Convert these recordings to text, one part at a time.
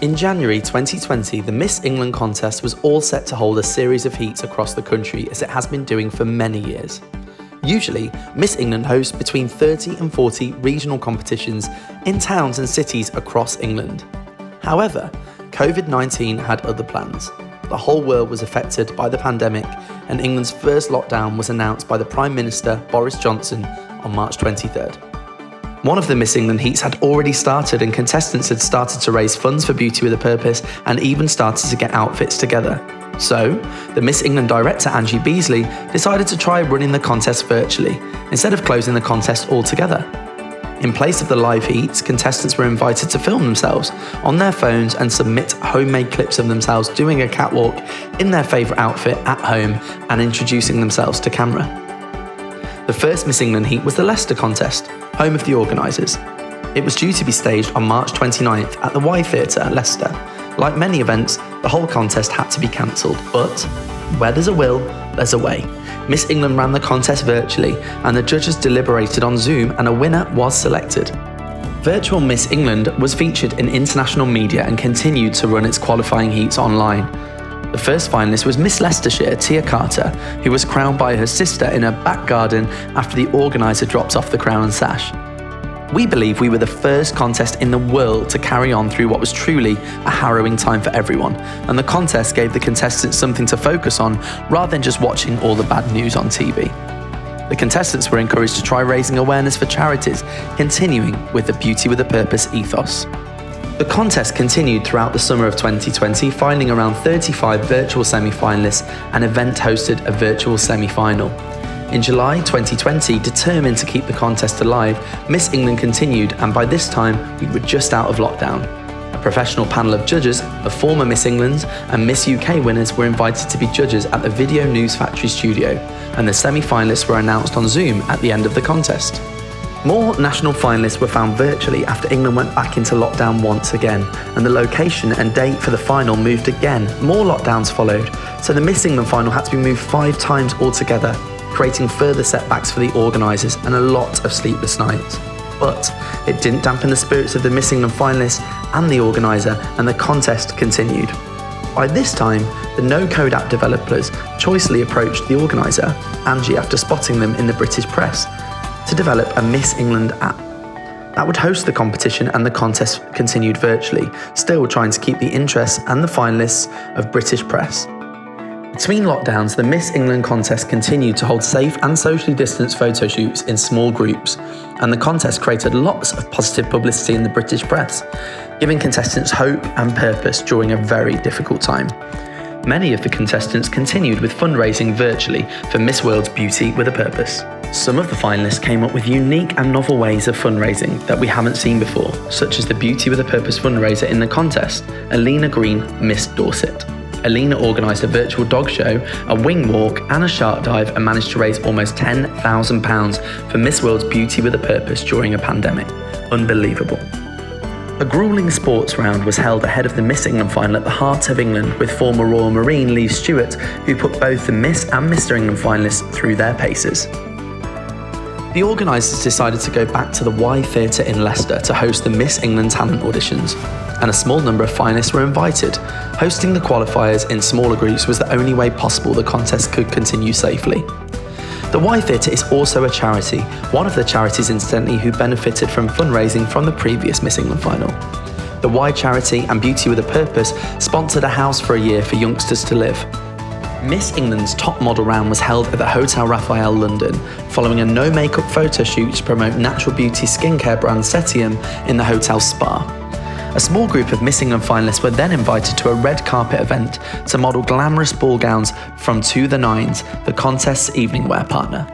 In January 2020, the Miss England contest was all set to hold a series of heats across the country as it has been doing for many years. Usually, Miss England hosts between 30 and 40 regional competitions in towns and cities across England. However, COVID-19 had other plans. The whole world was affected by the pandemic, and England's first lockdown was announced by the Prime Minister Boris Johnson on March 23rd. One of the Miss England heats had already started, and contestants had started to raise funds for Beauty with a Purpose and even started to get outfits together. So, the Miss England director Angie Beasley decided to try running the contest virtually, instead of closing the contest altogether. In place of the live heats, contestants were invited to film themselves on their phones and submit homemade clips of themselves doing a catwalk in their favourite outfit at home and introducing themselves to camera. The first Miss England heat was the Leicester contest, home of the organisers. It was due to be staged on March 29th at the Y Theatre at Leicester. Like many events, the whole contest had to be cancelled, but where there's a will, there's a way. Miss England ran the contest virtually, and the judges deliberated on Zoom, and a winner was selected. Virtual Miss England was featured in international media and continued to run its qualifying heats online. The first finalist was Miss Leicestershire, Tia Carter, who was crowned by her sister in her back garden after the organiser dropped off the crown and sash. We believe we were the first contest in the world to carry on through what was truly a harrowing time for everyone, and the contest gave the contestants something to focus on rather than just watching all the bad news on TV. The contestants were encouraged to try raising awareness for charities, continuing with the Beauty with a Purpose ethos. The contest continued throughout the summer of 2020, finding around 35 virtual semi-finalists, and event hosted a virtual semi-final. In July 2020, determined to keep the contest alive, Miss England continued, and by this time, we were just out of lockdown. A professional panel of judges, of former Miss Englands and Miss UK winners, were invited to be judges at the Video News Factory studio, and the semi-finalists were announced on Zoom at the end of the contest. More national finalists were found virtually after England went back into lockdown once again, and the location and date for the final moved again. More lockdowns followed, so the Miss England final had to be moved 5 times altogether, creating further setbacks for the organisers and a lot of sleepless nights. But it didn't dampen the spirits of the Miss England finalists and the organiser, and the contest continued. By this time, the no-code app developers choicely approached the organiser, Angie, after spotting them in the British press, to develop a Miss England app that would host the competition, and the contest continued virtually, still trying to keep the interest and the finalists of British press. Between lockdowns, the Miss England contest continued to hold safe and socially distanced photo shoots in small groups, and the contest created lots of positive publicity in the British press, giving contestants hope and purpose during a very difficult time. Many of the contestants continued with fundraising virtually for Miss World's Beauty with a Purpose. Some of the finalists came up with unique and novel ways of fundraising that we haven't seen before, such as the Beauty with a Purpose fundraiser in the contest, Alina Green, Miss Dorset. Alina organised a virtual dog show, a wing walk and a shark dive, and managed to raise almost £10,000 for Miss World's Beauty with a Purpose during a pandemic. Unbelievable. A gruelling sports round was held ahead of the Miss England final at the Heart of England, with former Royal Marine Lee Stewart, who put both the Miss and Mr England finalists through their paces. The organisers decided to go back to the Y Theatre in Leicester to host the Miss England talent auditions, and a small number of finalists were invited. Hosting the qualifiers in smaller groups was the only way possible the contest could continue safely. The Y Theatre is also a charity, one of the charities incidentally who benefited from fundraising from the previous Miss England final. The Y Charity and Beauty with a Purpose sponsored a house for a year for youngsters to live. Miss England's top model round was held at the Hotel Raphael, London, following a no-makeup photo shoot to promote natural beauty skincare brand Cetium in the hotel spa. A small group of Miss England finalists were then invited to a red carpet event to model glamorous ball gowns from To The Nines, the contest's evening wear partner.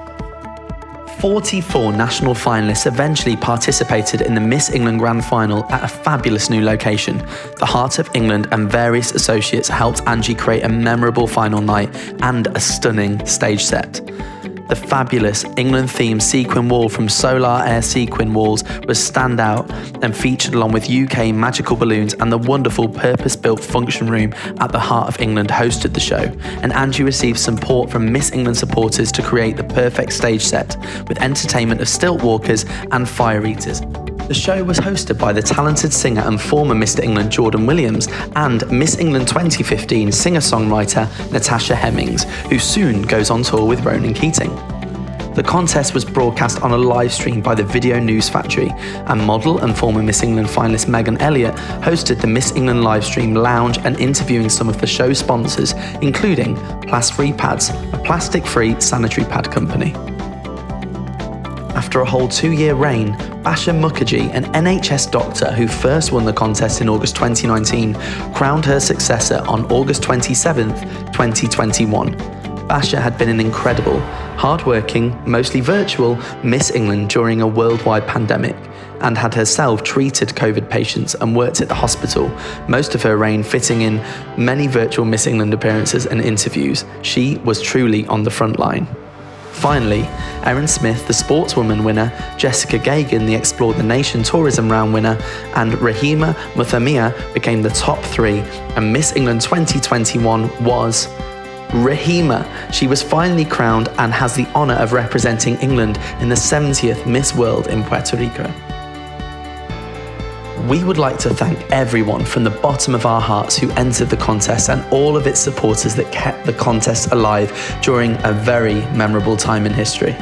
44 national finalists eventually participated in the Miss England Grand Final at a fabulous new location. The Heart of England and various associates helped Angie create a memorable final night and a stunning stage set. The fabulous England-themed sequin wall from Solar Air Sequin Walls was standout and featured along with UK magical balloons, and the wonderful purpose-built function room at the Heart of England hosted the show, and Angie received support from Miss England supporters to create the perfect stage set with entertainment of stilt walkers and fire eaters. The show was hosted by the talented singer and former Mr. England Jordan Williams and Miss England 2015 singer-songwriter Natasha Hemmings, who soon goes on tour with Ronan Keating. The contest was broadcast on a live stream by the Video News Factory, and model and former Miss England finalist Megan Elliott hosted the Miss England livestream lounge and interviewing some of the show sponsors, including Plast-Free Pads, a plastic-free sanitary pad company. After a whole 2-year reign, Basha Mukherjee, an NHS doctor who first won the contest in August 2019, crowned her successor on August 27, 2021. Basha had been an incredible, hard-working, mostly virtual Miss England during a worldwide pandemic and had herself treated COVID patients and worked at the hospital, most of her reign fitting in many virtual Miss England appearances and interviews. She was truly on the front line. Finally, Erin Smith, the Sportswoman winner, Jessica Gagan, the Explore the Nation Tourism Round winner, and Rahima Muthamia became the top 3, and Miss England 2021 was Rahima. She was finally crowned and has the honour of representing England in the 70th Miss World in Puerto Rico. We would like to thank everyone from the bottom of our hearts who entered the contest and all of its supporters that kept the contest alive during a very memorable time in history.